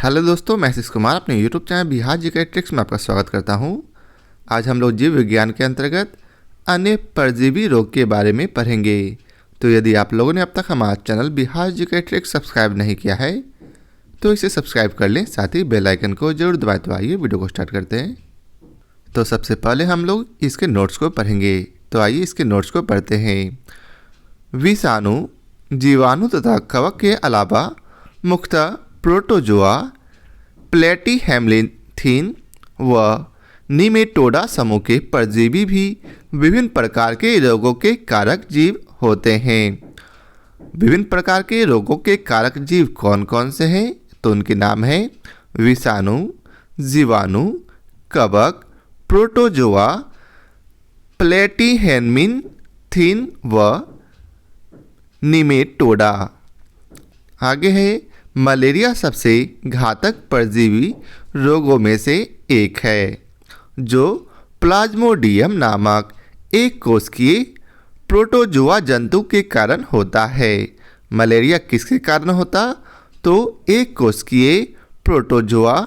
Hello दोस्तों, मैं आशीष कुमार अपने YouTube channel Bihar GK tricks में आपका स्वागत करता हूं। आज हम लोग जीव विज्ञान के अंतर्गत अन्य परजीवी रोग के बारे में पढ़ेंगे। तो यदि आप लोगों ने अब तक हमारा channel Bihar GK tricks subscribe नहीं किया है तो इसे सब्सक्राइब कर लें, साथ ही बेल आइकन को जरूर दबाएं। तो आइए वीडियो को स्टार्ट करते हैं। तो सबसे पहले हम लोग इसके नोट्स को पढ़ेंगे। तो आइए इसके नोट्स को पढ़ते हैं। विषाणु, जीवाणु तथा कवक के अलावा मुख्यतः प्रोटोजोआ, प्लेटीहेल्मिन्थीन व निमेटोडा समूह के परजीवी भी विभिन्न प्रकार के रोगों के कारक जीव होते हैं। विभिन्न प्रकार के रोगों के कारक जीव कौन कौन से हैं? तो उनके नाम हैं विषाणु, जीवाणु, कवक, प्रोटोजोआ, प्लेटीहेल्मिन्थीन व निमेटोडा। आगे है मलेरिया सबसे घातक परजीवी रोगों में से एक है, जो प्लाज्मोडियम नामक एक कोशिकीय प्रोटोजोआ जंतु के कारण होता है। मलेरिया किसके कारण होता? तो एक कोशिकीय प्रोटोजोआ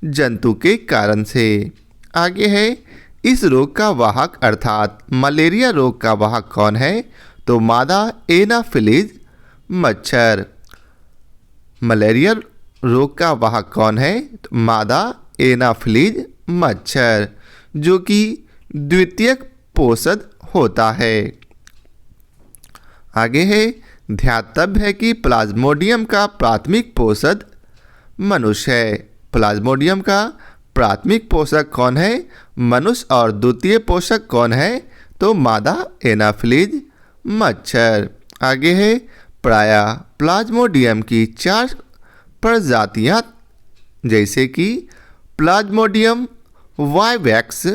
जंतु के कारण से। आगे है इस रोग का वाहक अर्थात मलेरिया रोग का वाहक कौन है? तो मादा एनाफिलीज मच्छर। मलेरिया रोग का वाहक कौन है? तो मादा एनाफिलीज मच्छर, जो कि द्वितीयक पोषद होता है। आगे है ध्यातव्य है कि प्लाज्मोडियम का प्राथमिक पोषद मनुष्य है। प्लाज्मोडियम का प्राथमिक पोषक कौन है? मनुष्य। और द्वितीय पोषक कौन है? तो मादा एनाफिलीज मच्छर। आगे है प्रायः प्लाज्मोडियम की 4 प्रजातियां, जैसे कि प्लाज्मोडियम वाइवैक्स,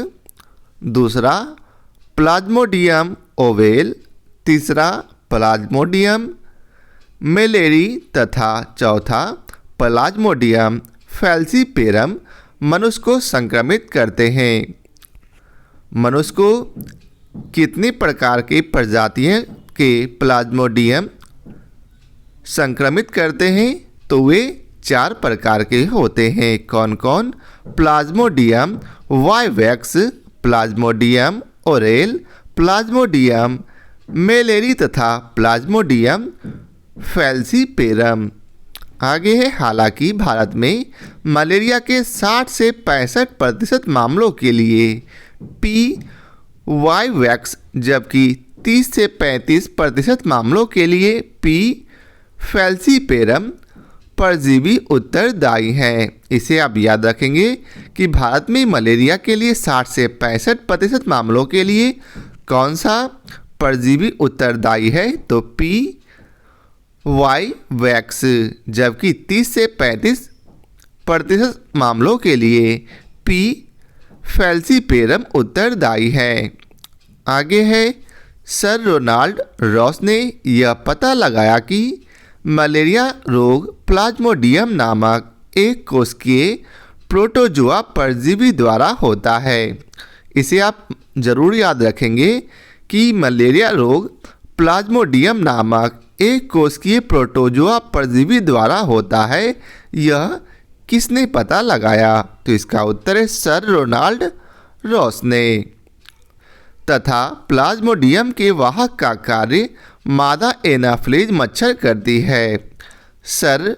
दूसरा प्लाज्मोडियम ओवेल, तीसरा प्लाज्मोडियम मेलेरी तथा चौथा प्लाज्मोडियम फैल्सीपेरम मनुष्य को संक्रमित करते हैं। मनुष्य को कितनी प्रकार की प्रजातियों के प्लाज्मोडियम संक्रमित करते हैं? तो वे 4 प्रकार के होते हैं। कौन कौन? Plasmodium vivax, plasmodium ovale, plasmodium malariae तथा प्लाज्मोडियम फैल्सीपेरम। आगे है हालांकि भारत में मलेरिया के 60 से 65% मामलों के लिए पी वाइवैक्स, जबकि 30 से 35% मामलों के लिए पी फैल्सीपेरम परजीवी उत्तरदायी हैं। इसे आप याद रखेंगे कि भारत में मलेरिया के लिए 60 से 65% मामलों के लिए कौन सा परजीवी उत्तरदायी है? तो पी वाइवैक्स, जबकि 30 से 35% मामलों के लिए पी फैल्सीपेरम उत्तरदायी है। आगे है सर रोनाल्ड रॉस ने यह पता लगाया कि मलेरिया रोग प्लाज्मोडियम नामक एक कोशिकीय प्रोटोजोआ परजीवी द्वारा होता है। इसे आप जरूर याद रखेंगे कि मलेरिया रोग प्लाज्मोडियम नामक एक कोशिकीय प्रोटोजोआ परजीवी द्वारा होता है। यह किसने पता लगाया? तो इसका उत्तर है सर रोनाल्ड रॉस ने। तथा प्लाज्मोडियम के वाहक का कार्य मादा एनाफिलीज मच्छर करती है। सर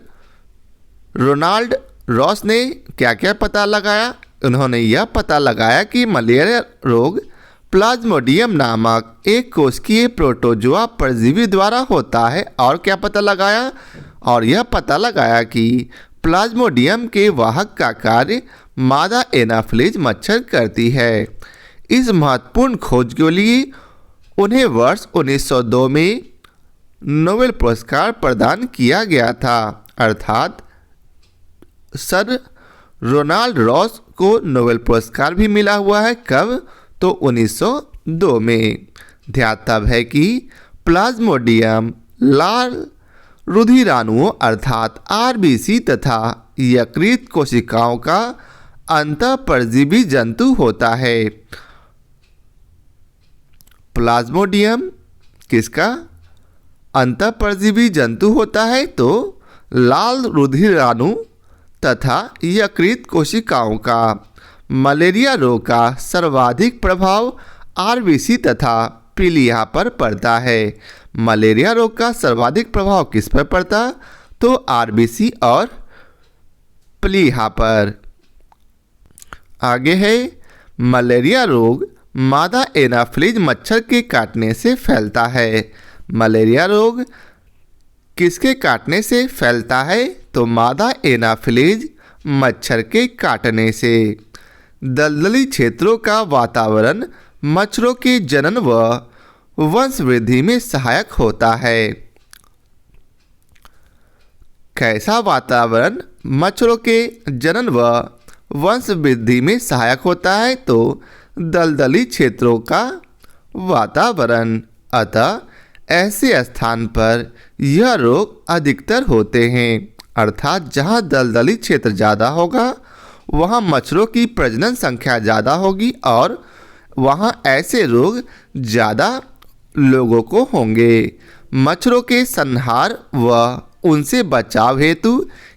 रोनाल्ड रॉस ने क्या क्या पता लगाया? उन्होंने यह पता लगाया कि मलेरिया रोग प्लाज्मोडियम नामक एक कोशिकीय प्रोटोजोआ परजीवी द्वारा होता है। और क्या पता लगाया? और यह पता लगाया कि प्लाज्मोडियम के वाहक का कार्य मादा एनाफिलीज मच्छर करती है। इस महत्वपूर्ण खोज के लिए उन्हें वर्ष 1902 में नोबेल पुरस्कार प्रदान किया गया था। अर्थात सर रोनाल्ड रॉस को नोबेल पुरस्कार भी मिला हुआ है। कब? तो 1902 में। ध्यातव्य है कि प्लाज्मोडियम लाल रुधिराणुओं अर्थात आरबीसी तथा यकृत कोशिकाओं का अंतःपरजीवी जंतु होता है। प्लाज्मोडियम किसका अंतःपरजीवी जंतु होता है? तो लाल रुधिराणु तथा यकृत कोशिकाओं का। मलेरिया रोग का सर्वाधिक प्रभाव आरबीसी तथा पीलिया पर पड़ता है। मलेरिया रोग का सर्वाधिक प्रभाव किस पर पड़ता? तो आरबीसी और प्लीहा पर। आगे है मलेरिया रोग मादा एनाफिलीज मच्छर के काटने से फैलता है। मलेरिया रोग किसके काटने से फैलता है? तो मादा एनाफिलीज मच्छर के काटने से। दलदली क्षेत्रों का वातावरण मच्छरों के जनन व वंश वृद्धि में सहायक होता है। कैसा वातावरण मच्छरों के जनन व वंश वृद्धि में सहायक होता है? तो दलदली क्षेत्रों का वातावरण। अतः ऐसे स्थान पर यह रोग अधिकतर होते हैं, अर्थात जहाँ दलदली क्षेत्र ज़्यादा होगा वहाँ मच्छरों की प्रजनन संख्या ज़्यादा होगी और वहाँ ऐसे रोग ज़्यादा लोगों को होंगे। मच्छरों के संहार व उनसे बचाव हेतु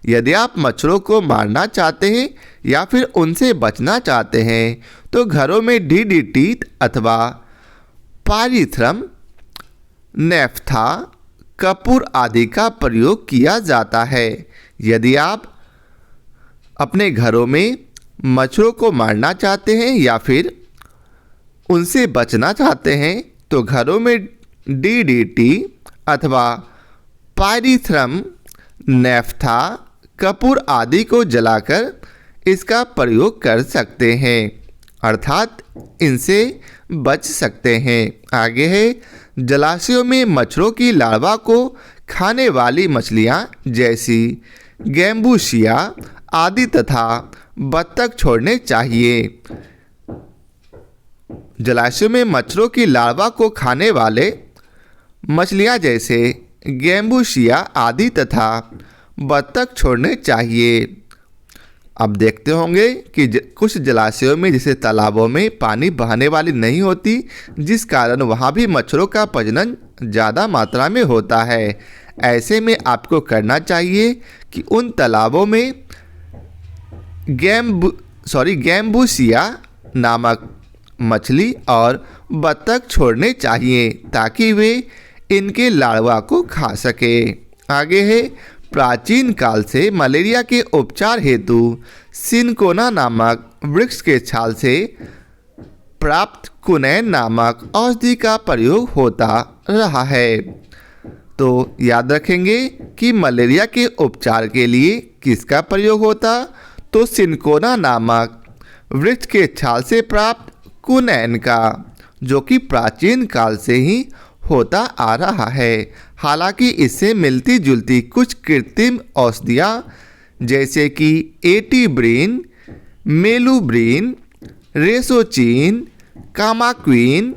यदि आप मच्छरों को मारना चाहते हैं या फिर उनसे बचना चाहते हैं तो घरों में डीडीटी अथवा पायरिथ्रम, नेफ्था, कपूर आदि का प्रयोग किया जाता है। यदि आप अपने घरों में मच्छरों को मारना चाहते हैं या फिर उनसे बचना चाहते हैं तो घरों में डीडीटी अथवा पायरिथ्रम, नेफ्था, कपूर आदि को जलाकर इसका प्रयोग कर सकते हैं, अर्थात इनसे बच सकते हैं। आगे है जलाशयों में मच्छरों की लार्वा को खाने वाली मछलियां जैसी गैम्बूसिया आदि तथा बत्तख छोड़ने चाहिए। जलाशयों में मच्छरों की लार्वा को खाने वाले मछलियां जैसे गैम्बूसिया आदि तथा बत्तख छोड़ने चाहिए। अब देखते होंगे कि कुछ जलाशयों में जैसे तालाबों में पानी बहने वाली नहीं होती, जिस कारण वहाँ भी मच्छरों का प्रजनन ज़्यादा मात्रा में होता है। ऐसे में आपको करना चाहिए कि उन तालाबों में गैम्बूसिया नामक मछली और बत्तख छोड़ने चाहिए ताकि वे इनके लार्वा को खा सके। आगे है प्राचीन काल से मलेरिया के उपचार हेतु सिनकोना नामक वृक्ष के छाल से प्राप्त कुनैन नामक औषधि का प्रयोग होता रहा है। तो याद रखेंगे कि मलेरिया के उपचार के लिए किसका प्रयोग होता? तो सिनकोना नामक वृक्ष के छाल से प्राप्त कुनैन का, जो कि प्राचीन काल से ही होता आ रहा है। हालांकि इससे मिलती जुलती कुछ कृत्रिम औषधियाँ जैसे कि एटीब्रिन, मेलुब्रिन, रेसोचिन, कामाक्विन,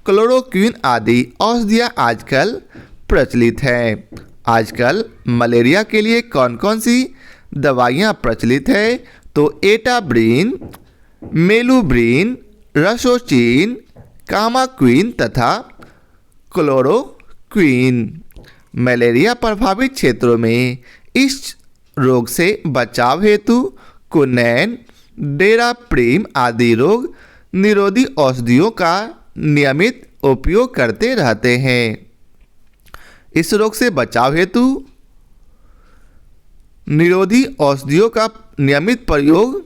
क्लोरोक्विन आदि औषधियाँ आजकल प्रचलित हैं। आजकल मलेरिया के लिए कौन कौन सी दवाइयाँ प्रचलित है? तो एटाब्रिन, मेलुब्रिन, रेसोचिन, कामाक्विन तथा क्लोरोक्विन। मलेरिया प्रभावित क्षेत्रों में इस रोग से बचाव हेतु कुनैन, डेराप्रिम आदि रोग निरोधी औषधियों का नियमित उपयोग करते रहते हैं। इस रोग से बचाव हेतु निरोधी औषधियों का नियमित प्रयोग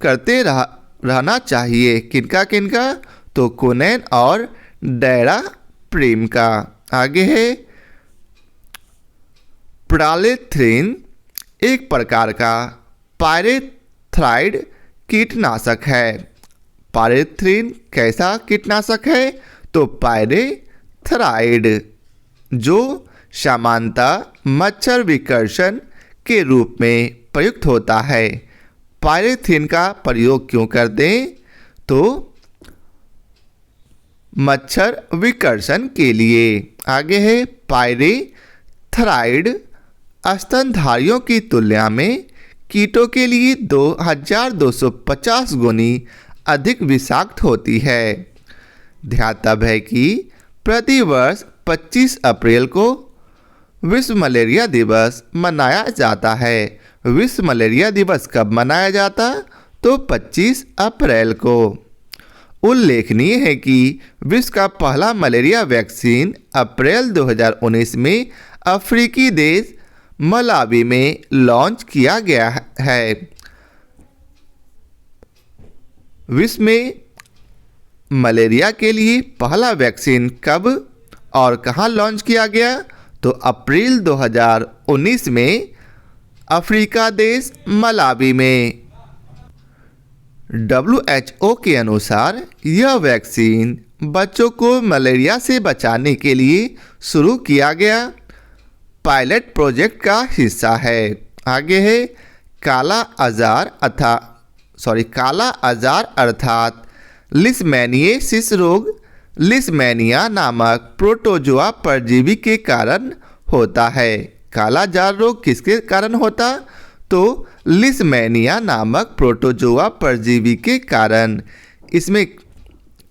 करते रहना चाहिए। किनका किनका? तो कुनैन और डेराप्रिम का। आगे है प्रालेथ्रिन, एक प्रकार का पायरेथ्राइड कीटनाशक है। पायरेथ्रिन कैसा कीटनाशक है? तो पायरेथ्राइड, जो सामान्यतः मच्छर विकर्षण के रूप में प्रयुक्त होता है। पायरेथ्रिन का प्रयोग क्यों करते हैं? तो मच्छर विकर्षण के लिए। आगे है पायरेथ्राइड स्तनधारियों की तुलना में कीटों के लिए 2250 गुनी अधिक विषाक्त होती है। ध्यातव्य है कि प्रतिवर्ष 25 अप्रैल को विश्व मलेरिया दिवस मनाया जाता है। विश्व मलेरिया दिवस कब मनाया जाता? तो 25 अप्रैल को। उल्लेखनीय है कि विश्व का पहला मलेरिया वैक्सीन अप्रैल 2019 में अफ्रीकी देश मलावी में लॉन्च किया गया है। विश्व में मलेरिया के लिए पहला वैक्सीन कब और कहां लॉन्च किया गया? तो अप्रैल 2019 में अफ्रीका देश मलावी में। WHO के अनुसार यह वैक्सीन बच्चों को मलेरिया से बचाने के लिए शुरू किया गया पायलट प्रोजेक्ट का हिस्सा है। आगे है काला आजार अर्थात लिस्मेनियसिस रोग। लिस्मेनिया नामक प्रोटोजोआ परजीवी के कारण होता है। काला जार रोग किसके कारण होता? तो लिस्मेनिया नामक प्रोटोजोआ परजीवी के कारण। इसमें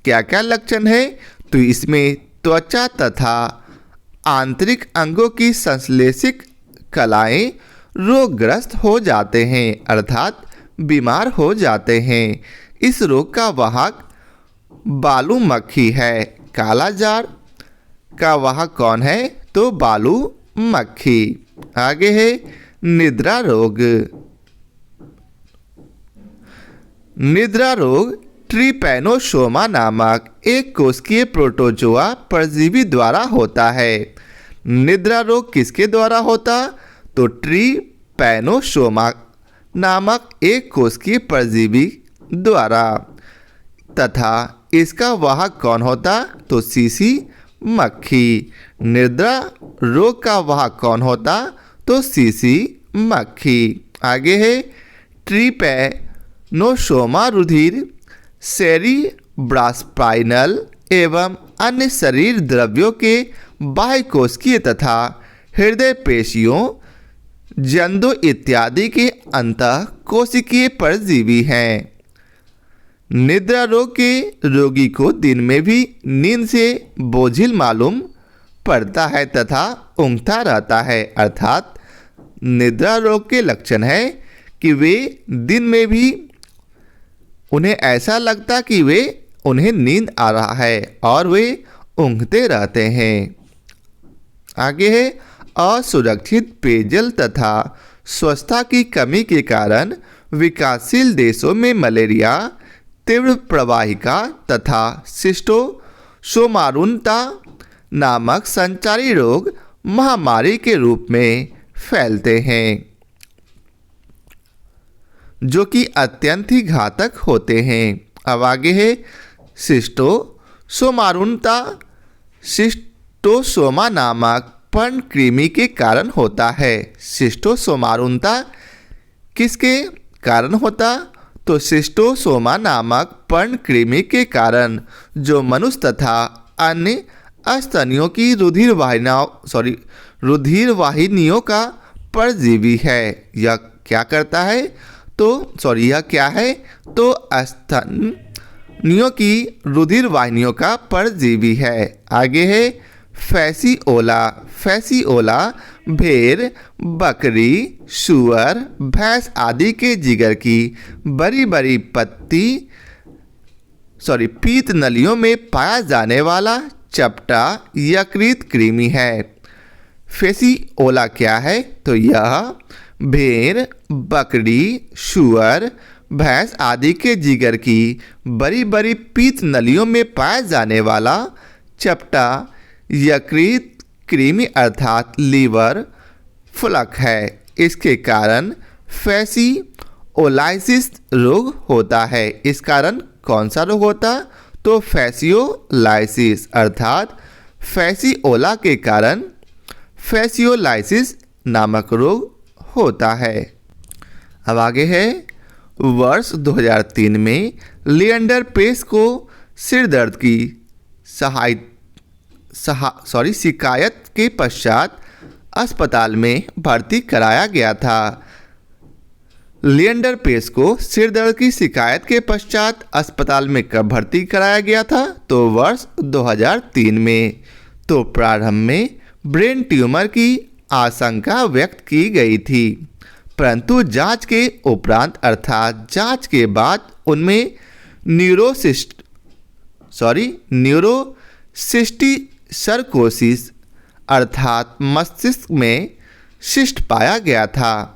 क्या क्या लक्षण है? तो इसमें त्वचा तथा आंतरिक अंगों की संश्लेषित कलाएं रोगग्रस्त हो जाते हैं अर्थात बीमार हो जाते हैं। इस रोग का वाहक बालू मक्खी है। काला जार का वाहक कौन है? तो बालू मक्खी। आगे है निद्रा रोग। निद्रा रोग ट्रिपैनोसोमा नामक एक कोशिकीय प्रोटोजोआ परजीवी द्वारा होता है। निद्रा रोग किसके द्वारा होता? तो ट्रिपैनोसोमा नामक एक कोशिकीय परजीवी द्वारा। तथा इसका वाहक कौन होता? तो सीसी मक्खी। निद्रा रोग का वाहक कौन होता? तो सीसी मक्खी। आगे है ट्रिपैनोसोमा रुधिर सेरिब्रास्पाइनल एवं अन्य शरीर द्रव्यों के बाह्य कोशिकीय तथा हृदय पेशियों जंदो इत्यादि के अंतः कोशिकीय परजीवी हैं। निद्रा रोग के रोगी को दिन में भी नींद से बोझिल मालूम पड़ता है तथा ऊँघता रहता है अर्थात निद्रा रोग के लक्षण है कि वे दिन में भी उन्हें ऐसा लगता कि उन्हें नींद आ रहा है और वे ऊँघते रहते हैं। आगे है असुरक्षित पेयजल तथा स्वच्छता की कमी के कारण विकासशील देशों में मलेरिया तीव्र प्रवाहिका तथा शिस्टोसोमारुनता नामक संचारी रोग महामारी के रूप में फैलते हैं जो कि अत्यंत ही घातक होते हैं। अब आगे है शिस्टोसोमारुनता। शिस्टोसोमा नामक पर्णकृमि के कारण होता है। शिस्टोसोमारुनता किसके कारण होता? तो शिस्टोसोमा नामक पर्णकृमि के कारण जो मनुष्य तथा अन्य स्तनियों की रुधिर वाहिनियों का परजीवी है। यह क्या करता है? यह क्या है? तो स्तनियों की रुधिर वाहिनियों का परजीवी है। आगे है फैसिओला। फैसिओला भेड़, बकरी, सूअर, भैंस आदि के जिगर की बड़ी बड़ी पीत नलियों में पाया जाने वाला चपटा यकृत कृमि है। फैसिओला क्या है? तो यह भेड़, बकरी, सूअर, भैंस आदि के जिगर की बड़ी बड़ी पीत नलियों में पाया जाने वाला चपटा यकृत कृमि अर्थात लीवर फ्लक है। इसके कारण फैसिओलाइसिस रोग होता है। इस कारण कौन सा रोग होता? तो फैसिओलाइसिस अर्थात फैसिओला के कारण फैसिओलाइसिस नामक रोग होता है। अब आगे है वर्ष 2003 में लिएंडर पेस को सिर दर्द की शिकायत के पश्चात अस्पताल में भर्ती कराया गया था। लिएंडर पेस को सिर दर्द की शिकायत के पश्चात अस्पताल में कब भर्ती कराया गया था? तो वर्ष 2003 में। तो प्रारंभ में ब्रेन ट्यूमर की आशंका व्यक्त की गई थी परंतु जांच के उपरांत अर्थात जांच के बाद उनमें न्यूरोसिस्टिसरकोसिस अर्थात मस्तिष्क में शिस्ट पाया गया था।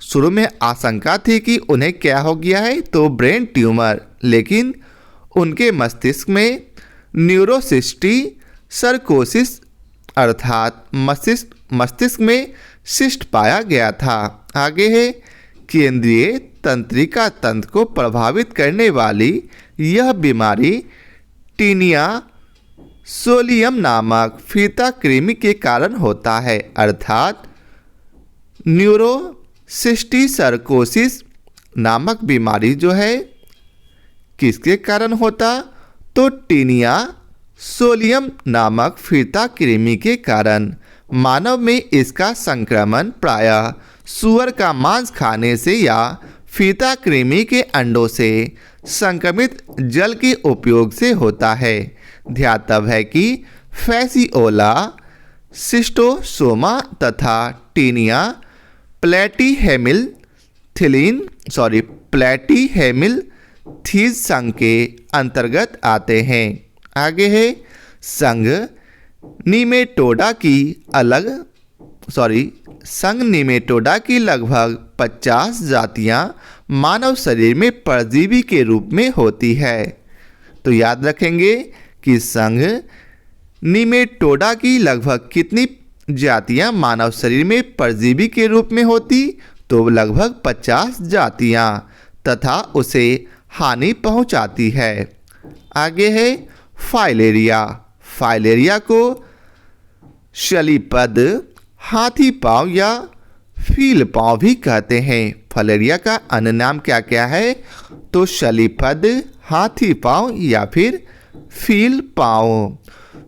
शुरू में आशंका थी कि उन्हें क्या हो गया है, तो ब्रेन ट्यूमर, लेकिन उनके मस्तिष्क में न्यूरोसिस्टिसरकोसिस अर्थात मस्तिष्क में शिस्ट पाया गया था। आगे है केंद्रीय तंत्रिका तंत्र को प्रभावित करने वाली यह बीमारी टीनिया सोलियम नामक फीता कृमि के कारण होता है, अर्थात न्यूरोसिस्टिसरकोसिस नामक बीमारी जो है किसके कारण होता, तो टीनिया सोलियम नामक फीता कृमि के कारण। मानव में इसका संक्रमण प्रायः सूअर का मांस खाने से या फीता कृमि के अंडों से संक्रमित जल के उपयोग से होता है। ध्यातव्य है कि फैसिओला, सिस्टोसोमा तथा टीनिया प्लैटीहेमिल्थीज संघ के अंतर्गत आते हैं। आगे है संघ निमेटोडा की लगभग 50 जातियां मानव शरीर में परजीवी के रूप में होती है। तो याद रखेंगे कि संघ निमेटोडा की लगभग कितनी जातियां मानव शरीर में परजीवी के रूप में होती, तो लगभग 50 जातियां तथा उसे हानि पहुंचाती है। आगे है फाइलेरिया को शलीपद, हाथी पांव या फील पांव भी कहते हैं। फाइलेरिया का अन्य नाम क्या क्या है, तो शलीपद, हाथी पांव या फिर फील पांव,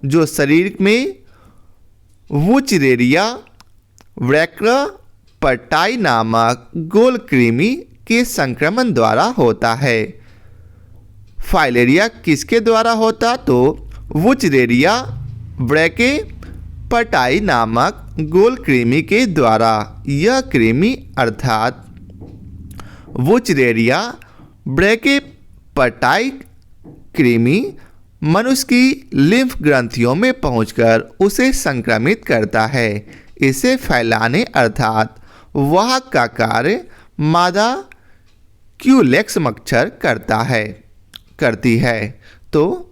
जो शरीर में वुचरेरिया व्रैक्रापटाई नामक गोल कृमि के संक्रमण द्वारा होता है। फाइलेरिया किसके द्वारा होता, तो वुचरेरिया व्रैक्रापटाई नामक गोल कृमि के द्वारा। यह कृमि अर्थात वुचरेरिया व्रैक्रापटाई कृमि मनुष्य की लिम्फ ग्रंथियों में पहुंचकर उसे संक्रमित करता है। इसे फैलाने अर्थात वाहक का कार्य मादा क्यूलेक्स मच्छर करती है। तो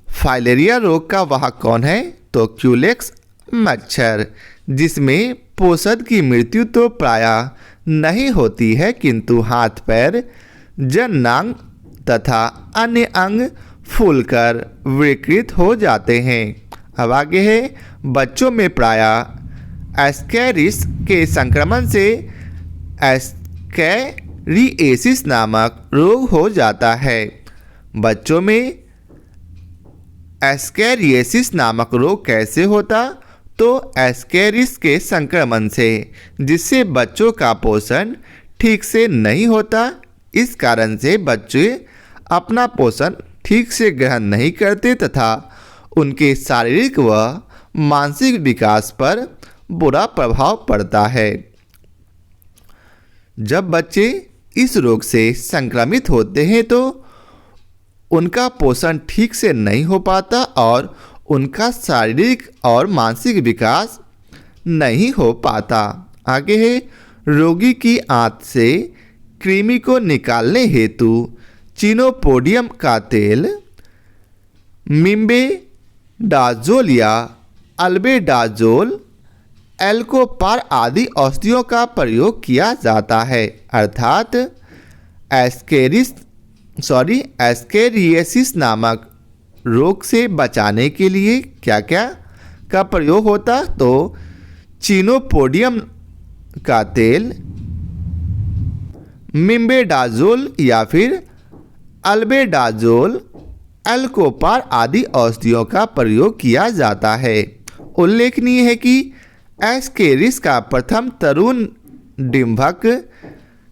फाइलेरिया रोग का वाहक कौन है, तो क्यूलेक्स मच्छर, जिसमें पोषद की मृत्यु तो प्रायः नहीं होती है, किंतु हाथ पैर, जननांग तथा अन्य अंग फूलकर विकृत हो जाते हैं। अब आगे है बच्चों में प्रायः एस्कैरिस के संक्रमण से एस्कैरिएसिस नामक रोग हो जाता है। बच्चों में एस्कैरिएसिस नामक रोग कैसे होता, तो एस्कैरिस के संक्रमण से, जिससे बच्चों का पोषण ठीक से नहीं होता। इस कारण से बच्चे अपना पोषण ठीक से ग्रहण नहीं करते तथा उनके शारीरिक व मानसिक विकास पर बुरा प्रभाव पड़ता है। जब बच्चे इस रोग से संक्रमित होते हैं तो उनका पोषण ठीक से नहीं हो पाता और उनका शारीरिक और मानसिक विकास नहीं हो पाता। आगे है रोगी की आंत से कृमि को निकालने हेतु चिनोपोडियम का तेल, मिम्बेडाजोल या अल्बेडाजोल, एल्कोपार आदि औषधियों का प्रयोग किया जाता है। अर्थात एस्कैरिएसिस नामक रोग से बचाने के लिए क्या क्या का प्रयोग होता, तो चिनोपोडियम का तेल, मिम्बेडाजोल या फिर अल्बेडाजोल, एल्कोपार आदि औषधियों का प्रयोग किया जाता है। उल्लेखनीय है कि एस्कैरिस का प्रथम तरुण डिंभक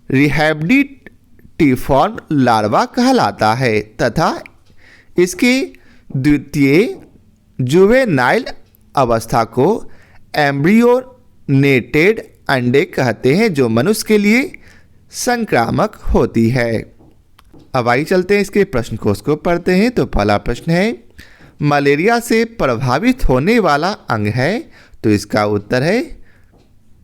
रिहैबिलिटिफॉर्म लार्वा कहलाता है तथा इसके द्वितीय जुवेनाइल अवस्था को एम्ब्रियोनेटेड अंडे कहते हैं जो मनुष्य के लिए संक्रामक होती है। अब आइए चलते हैं इसके प्रश्न कोश को पढ़ते हैं। तो पहला प्रश्न है, मलेरिया से प्रभावित होने वाला अंग है? तो इसका उत्तर है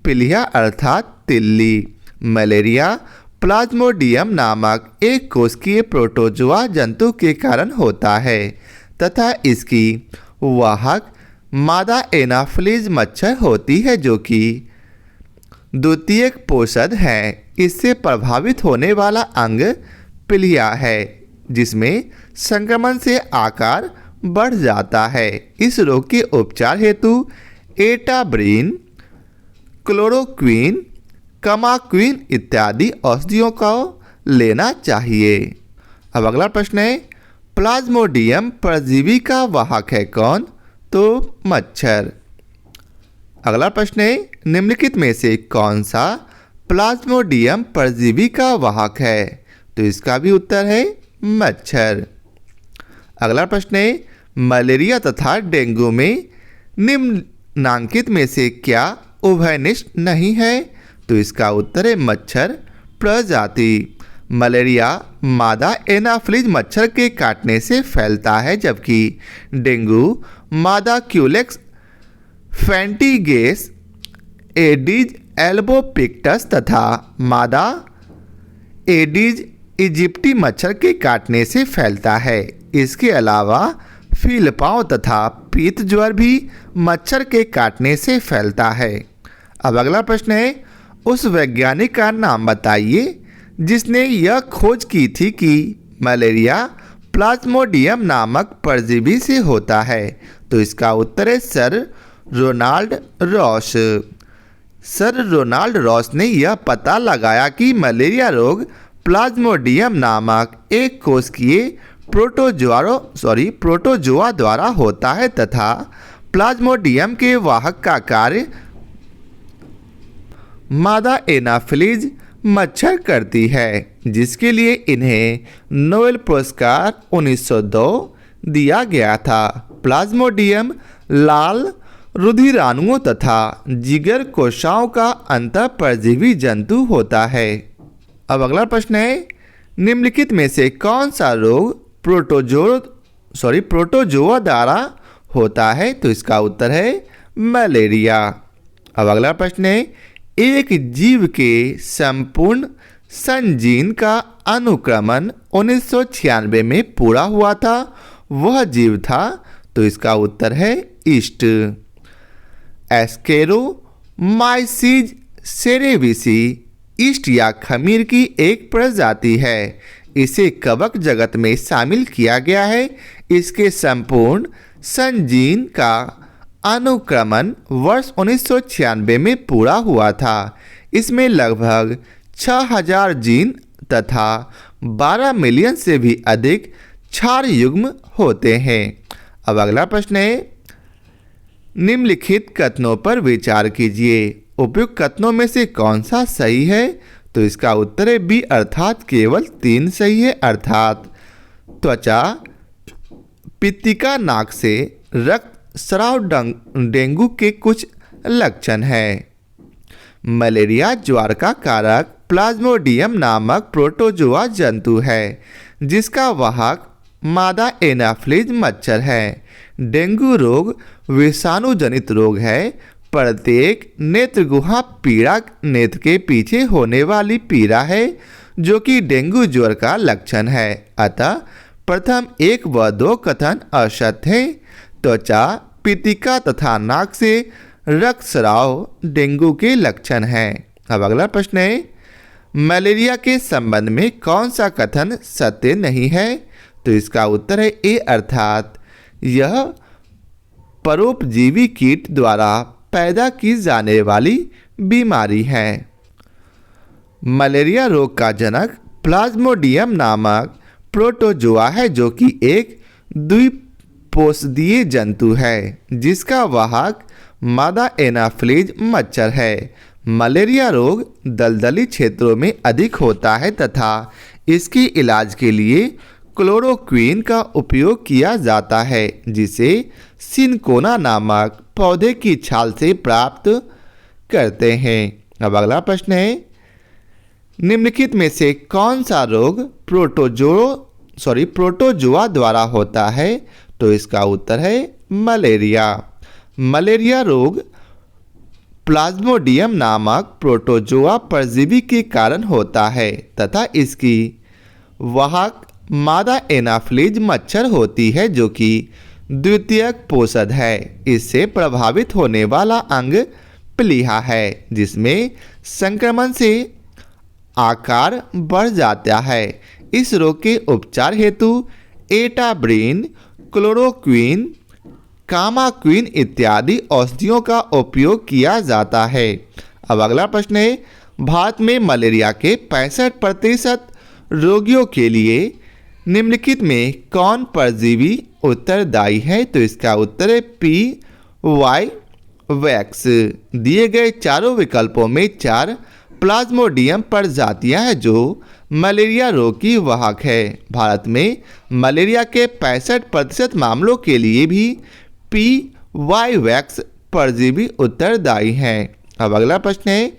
पिलिया अर्थात तिल्ली। मलेरिया प्लाज्मोडियम नामक एक कोशिकीय प्रोटोजोआ जंतु के कारण होता है तथा इसकी वाहक मादा एनाफिलीज मच्छर होती है जो कि द्वितीयक पोषद है। इससे प्रभावित होने वाला अंग पिलिया है जिसमें संक्रमण से आकार बढ़ जाता है। इस रोग के उपचार हेतु एटाब्रिन, क्लोरोक्विन, कमाक्विन इत्यादि औषधियों को लेना चाहिए। अब अगला प्रश्न है, प्लाज्मोडियम परजीवी का वाहक है कौन? तो मच्छर। अगला प्रश्न है, निम्नलिखित में से कौन सा प्लाज्मोडियम परजीवी का वाहक है? तो इसका भी उत्तर है मच्छर। अगला प्रश्न है, मलेरिया तथा डेंगू में निम्नांकित में से क्या उभयनिष्ठ नहीं है? तो इसका उत्तर है मच्छर प्रजाति। मलेरिया मादा एनाफिलीज मच्छर के काटने से फैलता है जबकि डेंगू मादा क्यूलेक्स फैंटीगेस एडीज एल्बोपिक्टस तथा मादा एडीज इजिप्टी मच्छर के काटने से फैलता है। इसके अलावा फीलपांव तथा पीत ज्वर भी मच्छर के काटने से फैलता है। अब अगला प्रश्न है, उस वैज्ञानिक का नाम बताइए जिसने यह खोज की थी कि मलेरिया प्लाज्मोडियम नामक परजीवी से होता है। तो इसका उत्तर है sir Ronald Ross. Sir Ronald Ross ने यह पता लगाया कि मलेरिया रोग प्लाज्मोडियम नामक एक कोशिकीय प्रोटोजोआ द्वारा होता है तथा प्लाज्मोडियम के वाहक का कार्य मादा एनाफिलीज मच्छर करती है जिसके लिए इन्हें नोबेल पुरस्कार 1902 दिया गया था। प्लाज्मोडियम लाल रुधिराणुओं तथा जिगर कोशिकाओं का अंतःपरजीवी जंतु होता है। अब अगला प्रश्न है, निम्नलिखित में से कौन सा रोग प्रोटोजोआ द्वारा होता है? तो इसका उत्तर है मलेरिया। अब अगला प्रश्न है, एक जीव के संपूर्ण संजीन का अनुक्रमण 1996 में पूरा हुआ था, वह जीव था? तो इसका उत्तर है ईस्ट। एस्केरोमाइसीज सेरेविसी ईस्ट या खमीर की एक प्रजाति है। इसे कवक जगत में शामिल किया गया है। इसके संपूर्ण संजीन का अनुक्रमण वर्ष 1996 में पूरा हुआ था। इसमें लगभग 6000 जीन तथा 12 मिलियन से भी अधिक क्षार युग्म होते हैं। अब अगला प्रश्न है, निम्नलिखित कथनों पर विचार कीजिए। उपयुक्त कथनों में से कौन सा सही है? तो इसका उत्तर है बी अर्थात केवल 3 सही है। अर्थात त्वचा, पित्तिका, नाक से रक्त स्राव डेंगू के कुछ लक्षण हैं। मलेरिया ज्वर का कारक प्लाज्मोडियम नामक प्रोटोजोआ जंतु है जिसका वाहक मादा एनाफिलीज मच्छर है। डेंगू रोग विषाणु जनित रोग है। प्रत्येक नेत्र गुहा पीड़ा नेत्र के पीछे होने वाली पीड़ा है जो कि डेंगू ज्वर का लक्षण है। अतः प्रथम 1 व 2 कथन असत्य है। त्वचा, पित्तिका तथा नाक से रक्तस्राव डेंगू के लक्षण हैं। अब अगला प्रश्न है, मलेरिया के संबंध में कौन सा कथन सत्य नहीं है? तो इसका उत्तर है ए अर्थात यह परोपजीवी कीट द्वारा पैदा की जाने वाली बीमारी है। मलेरिया रोग का जनक प्लाज्मोडियम नामक प्रोटोजोआ है जो कि एक द्विपोषदीय जंतु है जिसका वाहक मादा एनाफिलीज मच्छर है। मलेरिया रोग दलदली क्षेत्रों में अधिक होता है तथा इसके इलाज के लिए क्लोरोक्विन का उपयोग किया जाता है जिसे सिनकोना नामक पौधे की छाल से प्राप्त करते हैं। अब अगला प्रश्न है, निम्नलिखित में से कौन सा रोग प्रोटोजोआ द्वारा होता है? तो इसका उत्तर है मलेरिया। मलेरिया रोग प्लाज्मोडियम नामक प्रोटोजोआ परजीवी के कारण होता है तथा इसकी वाहक मादा एनाफ्लीज मच्छर होती है जो कि द्वितीयक पोषद है। इससे प्रभावित होने वाला अंग प्लीहा है जिसमें संक्रमण से आकार बढ़ जाता है। इस रोग के उपचार हेतु एटाब्रिन, क्लोरोक्विन, कामाक्विन इत्यादि औषधियों का उपयोग किया जाता है। अब अगला प्रश्न है, भारत में मलेरिया के 65% रोगियों के लिए निम्नलिखित में कौन परजीवी उत्तरदायी है? तो इसका उत्तर है पी वैक्स। दिए गए चारों विकल्पों में 4 प्लाज्मोडियम प्रजातियां हैं जो मलेरिया रोग की वाहक है। भारत में मलेरिया के 65% मामलों के लिए भी पी-वैक्स परजीवी उत्तरदायी हैं। अब अगला प्रश्न है,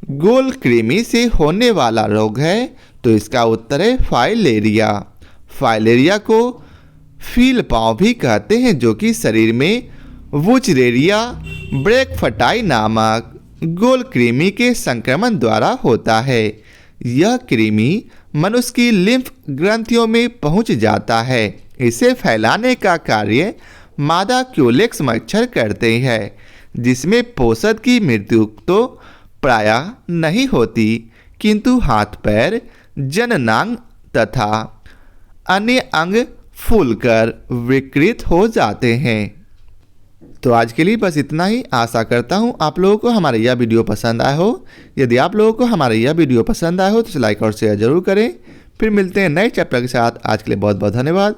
गोल कृमि से होने वाला रोग है? तो इसका उत्तर है फाइलेरिया। फाइलेरिया को फील पाँव भी कहते हैं जो कि शरीर में वुचरेरिया ब्रैकफटाई नामक गोल कृमि के संक्रमण द्वारा होता है। यह कृमि मनुष्य की लिम्फ ग्रंथियों में पहुंच जाता है। इसे फैलाने का कार्य मादा क्यूलेक्स मच्छर करते हैं जिसमें पोषद की मृत्यु तो प्रायः नहीं होती किंतु हाथ पैर, जननांग तथा अन्य अंग फूलकर विकृत हो जाते हैं। तो आज के लिए बस इतना ही। आशा करता हूँ आप लोगों को हमारा यह वीडियो पसंद आया हो। यदि आप लोगों को हमारा यह वीडियो पसंद आया हो तो लाइक और शेयर जरूर करें। फिर मिलते हैं नए चैप्टर के साथ। आज के लिए बहुत बहुत धन्यवाद।